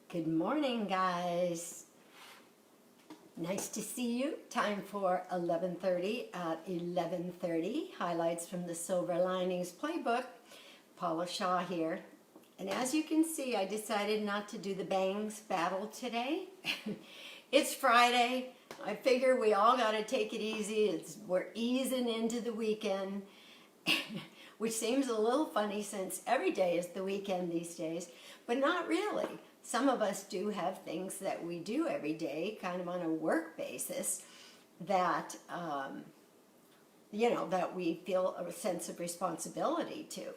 Good morning, guys. Nice to see you. Time for 11:30 at 11:30. Highlights from the Silver Linings Playbook. Paula Shaw here. And as you can see, I decided not to do the bangs battle today. It's Friday. I figure we all got to take it easy. We're easing into the weekend, which seems a little funny since every day is the weekend these days, but not really. Some of us do have things that we do every day, kind of on a work basis, that, that we feel a sense of responsibility to.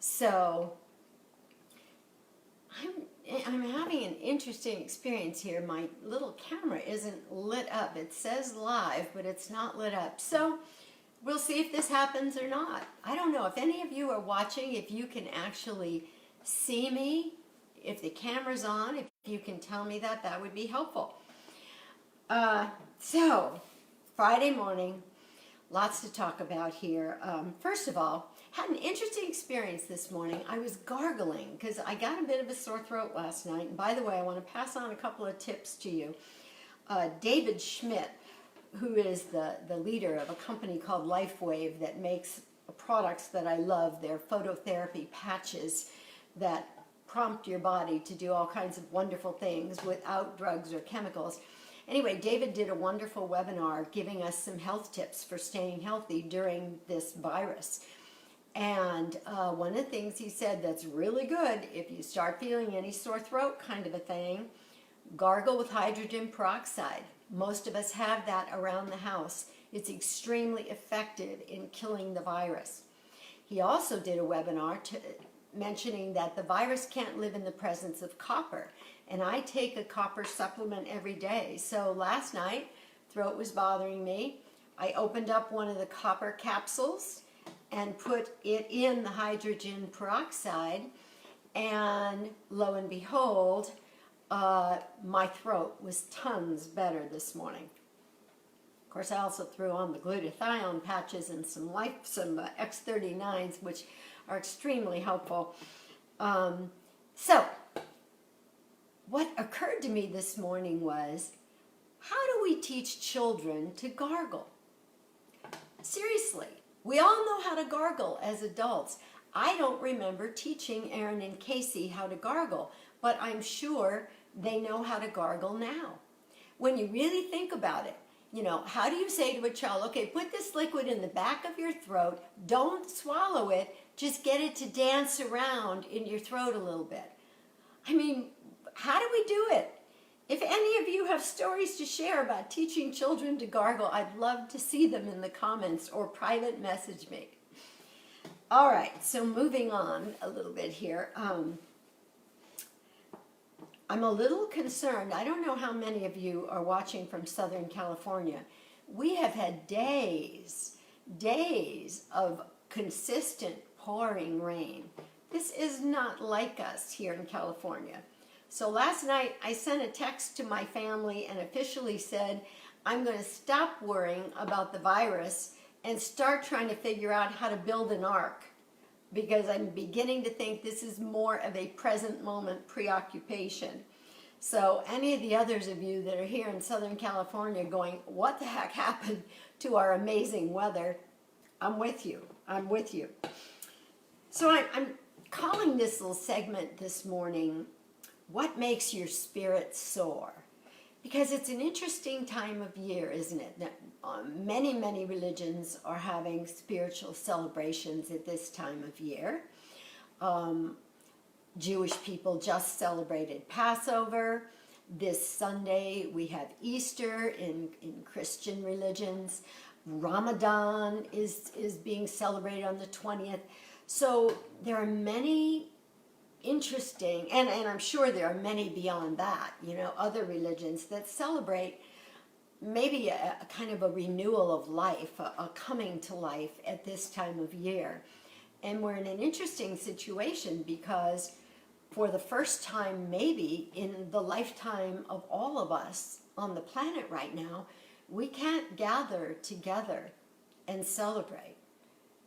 So I'm having an interesting experience here. My little camera isn't lit up. It says live, but it's not lit up. So we'll see if this happens or not. I don't know if any of you are watching, if you can actually see me. If the camera's on, if you can tell me that, that would be helpful. So, Friday morning, lots to talk about here. First of all, had an interesting experience this morning. I was gargling because I got a bit of a sore throat last night. And by the way, I want to pass on a couple of tips to you. David Schmidt, who is the leader of a company called LifeWave that makes products that I love. They're phototherapy patches that prompt your body to do all kinds of wonderful things without drugs or chemicals. Anyway, David did a wonderful webinar giving us some health tips for staying healthy during this virus. And one of the things he said that's really good, if you start feeling any sore throat kind of a thing, gargle with hydrogen peroxide. Most of us have that around the house. It's extremely effective in killing the virus. He also did a webinar mentioning that the virus can't live in the presence of copper, and I take a copper supplement every day. So last night, throat was bothering me. I opened up one of the copper capsules and put it in the hydrogen peroxide, and lo and behold, my throat was tons better this morning. Of course, I also threw on the glutathione patches and some X39s, which are extremely helpful. So, what occurred to me this morning was, how do we teach children to gargle? Seriously, we all know how to gargle as adults. I don't remember teaching Aaron and Casey how to gargle, but I'm sure they know how to gargle now. When you really think about it, how do you say to a child, okay, put this liquid in the back of your throat, don't swallow it, just get it to dance around in your throat a little bit. I mean, how do we do it? If any of you have stories to share about teaching children to gargle, I'd love to see them in the comments or private message me. All right, so moving on a little bit here. I'm a little concerned. I don't know how many of you are watching from Southern California. We have had days of consistent pouring rain. This is not like us here in California. So last night I sent a text to my family and officially said, I'm going to stop worrying about the virus and start trying to figure out how to build an ark, because I'm beginning to think this is more of a present moment preoccupation. So any of the others of you that are here in Southern California going, what the heck happened to our amazing weather? I'm with you. I'm with you. So I'm calling this little segment this morning, What Makes Your Spirit Soar? Because it's an interesting time of year, isn't it? Many religions are having spiritual celebrations at this time of year. Jewish people just celebrated Passover. This Sunday we have Easter in Christian religions. Ramadan is being celebrated on the 20th. So there are many interesting, and I'm sure there are many beyond that, other religions that celebrate maybe a kind of a renewal of life, a coming to life at this time of year. And we're in an interesting situation because for the first time maybe in the lifetime of all of us on the planet right now, we can't gather together and celebrate.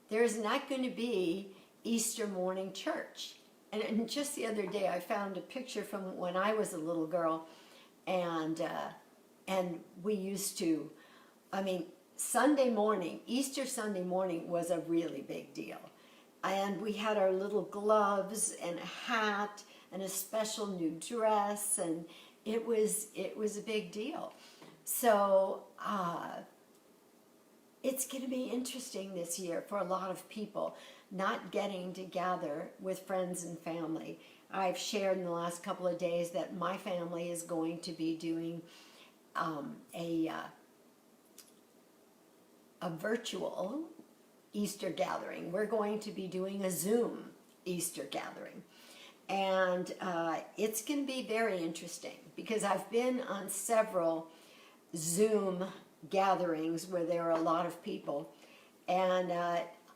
There's not going to be Easter morning church. And just the other day, I found a picture from when I was a little girl, and we used to, I mean, Sunday morning, Easter Sunday morning was a really big deal. And we had our little gloves and a hat and a special new dress, and it was a big deal. So it's going to be interesting this year for a lot of people not getting together with friends and family. I've shared in the last couple of days that my family is going to be doing a virtual Easter gathering. We're going to be doing a Zoom Easter gathering. And it's going to be very interesting because I've been on several Zoom gatherings where there are a lot of people. And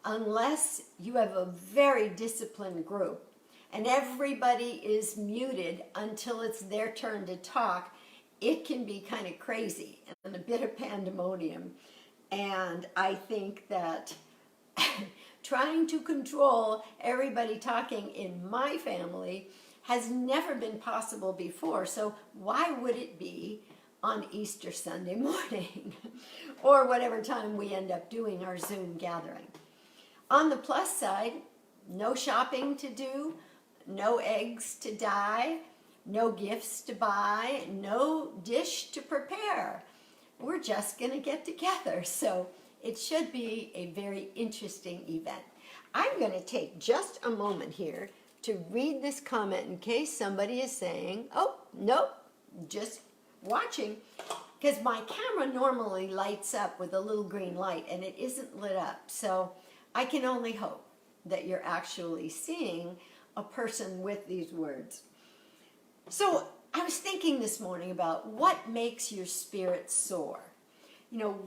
unless you have a very disciplined group and everybody is muted until it's their turn to talk, it can be kind of crazy and a bit of pandemonium. And I think that trying to control everybody talking in my family has never been possible before. So why would it be on Easter Sunday morning or whatever time we end up doing our Zoom gathering? On the plus side, no shopping to do, no eggs to dye, no gifts to buy, no dish to prepare. We're just going to get together. So it should be a very interesting event. I'm going to take just a moment here to read this comment in case somebody is saying, oh, nope, just watching. Because my camera normally lights up with a little green light and it isn't lit up. So I can only hope that you're actually seeing a person with these words. So I was thinking this morning about what makes your spirit soar. You know,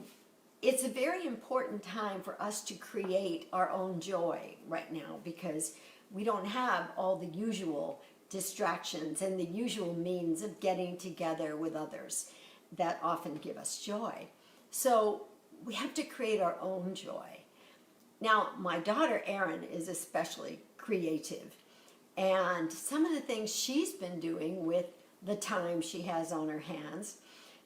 it's a very important time for us to create our own joy right now because we don't have all the usual distractions and the usual means of getting together with others that often give us joy. So we have to create our own joy. Now, my daughter Erin is especially creative, and some of the things she's been doing with the time she has on her hands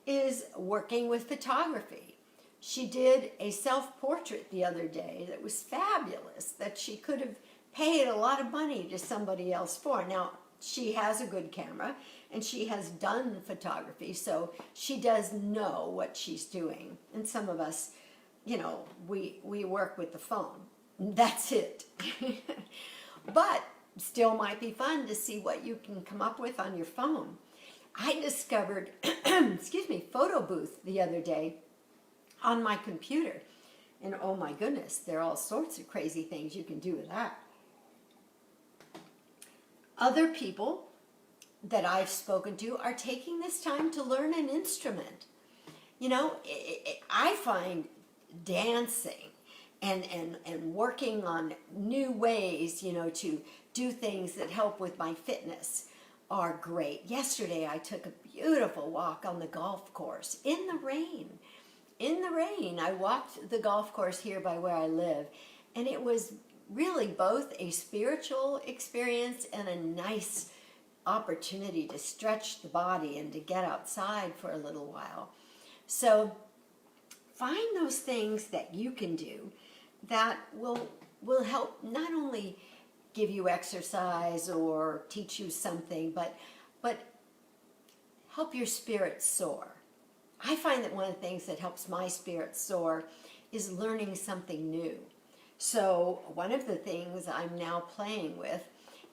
is working with photography. She did a self-portrait the other day that was fabulous, that she could have paid a lot of money to somebody else for. Now, she has a good camera, and she has done photography, so she does know what she's doing. And some of us, you know, we work with the phone. That's it. But still might be fun to see what you can come up with on your phone. I discovered, excuse me, photo booth the other day on my computer. And oh my goodness, there are all sorts of crazy things you can do with that. Other people that I've spoken to are taking this time to learn an instrument. You know, I find dancing and working on new ways, you know, to do things that help with my fitness are great. Yesterday I took a beautiful walk on the golf course in the rain. In the rain, I walked the golf course here by where I live, and it was really both a spiritual experience and a nice opportunity to stretch the body and to get outside for a little while. So find those things that you can do that will help not only give you exercise or teach you something, but help your spirit soar. I find that one of the things that helps my spirit soar is learning something new. So one of the things I'm now playing with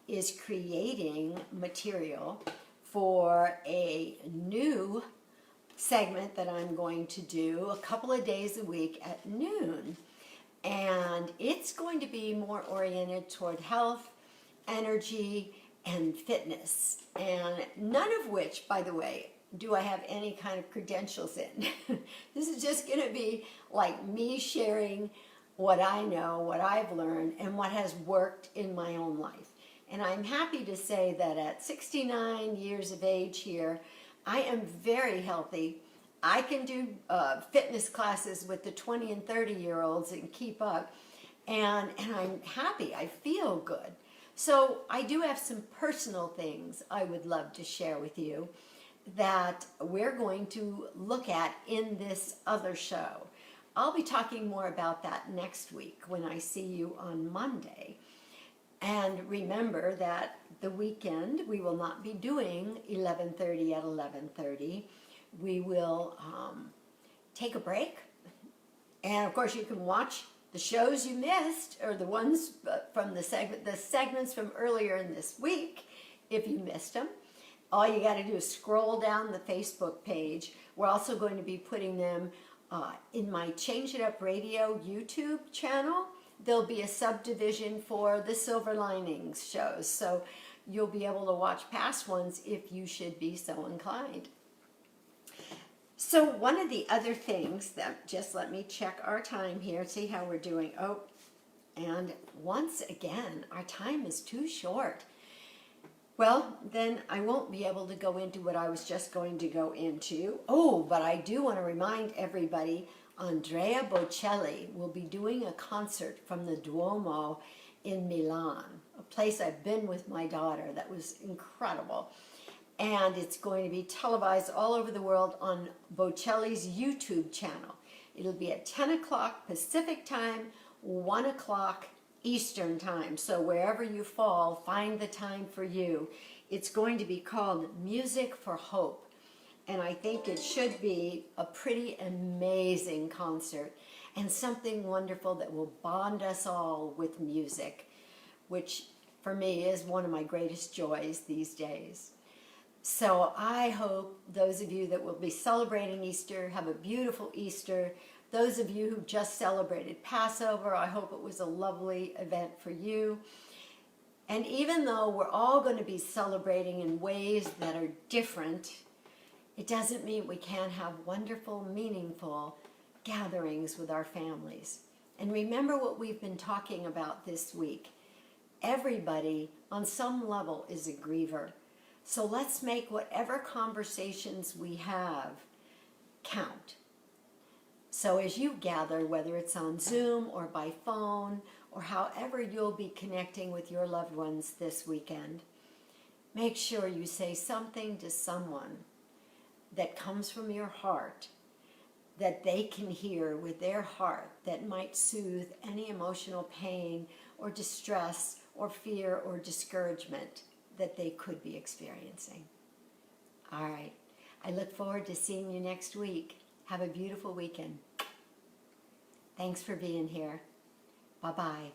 is creating material for a new segment that I'm going to do a couple of days a week at noon. And it's going to be more oriented toward health, energy, and fitness. And none of which, by the way, do I have any kind of credentials in. This is just going to be like me sharing what I know, what I've learned, and what has worked in my own life. And I'm happy to say that at 69 years of age here, I am very healthy. I can do fitness classes with the 20 and 30-year-olds and keep up. And I'm happy. I feel good. So I do have some personal things I would love to share with you that we're going to look at in this other show. I'll be talking more about that next week when I see you on Monday. And remember that the weekend we will not be doing 11:30 at 11:30. We will take a break. And of course you can watch the shows you missed, or the ones from the segments from earlier in this week, if you missed them. All you got to do is scroll down the Facebook page. We're also going to be putting them in my Change It Up Radio YouTube channel. There'll be a subdivision for the Silver Linings shows, so you'll be able to watch past ones if you should be so inclined. So one of the other things that, just let me check our time here, see how we're doing. Oh, and once again, our time is too short. Well, then I won't be able to go into what I was just going to go into. Oh, but I do want to remind everybody, Andrea Bocelli will be doing a concert from the Duomo in Milan, a place I've been with my daughter. That was incredible. And it's going to be televised all over the world on Bocelli's YouTube channel. It'll be at 10 o'clock Pacific time, 1 o'clock Eastern time. So wherever you fall, find the time for you. It's going to be called Music for Hope. And I think it should be a pretty amazing concert and something wonderful that will bond us all with music, which for me is one of my greatest joys these days. So I hope those of you that will be celebrating Easter have a beautiful Easter. Those of you who just celebrated Passover, I hope it was a lovely event for you. And even though we're all going to be celebrating in ways that are different, it doesn't mean we can't have wonderful, meaningful gatherings with our families. And remember what we've been talking about this week. Everybody on some level is a griever. So let's make whatever conversations we have count. So as you gather, whether it's on Zoom or by phone or however you'll be connecting with your loved ones this weekend, make sure you say something to someone that comes from your heart, that they can hear with their heart, that might soothe any emotional pain or distress or fear or discouragement that they could be experiencing. All right. I look forward to seeing you next week. Have a beautiful weekend. Thanks for being here. Bye-bye.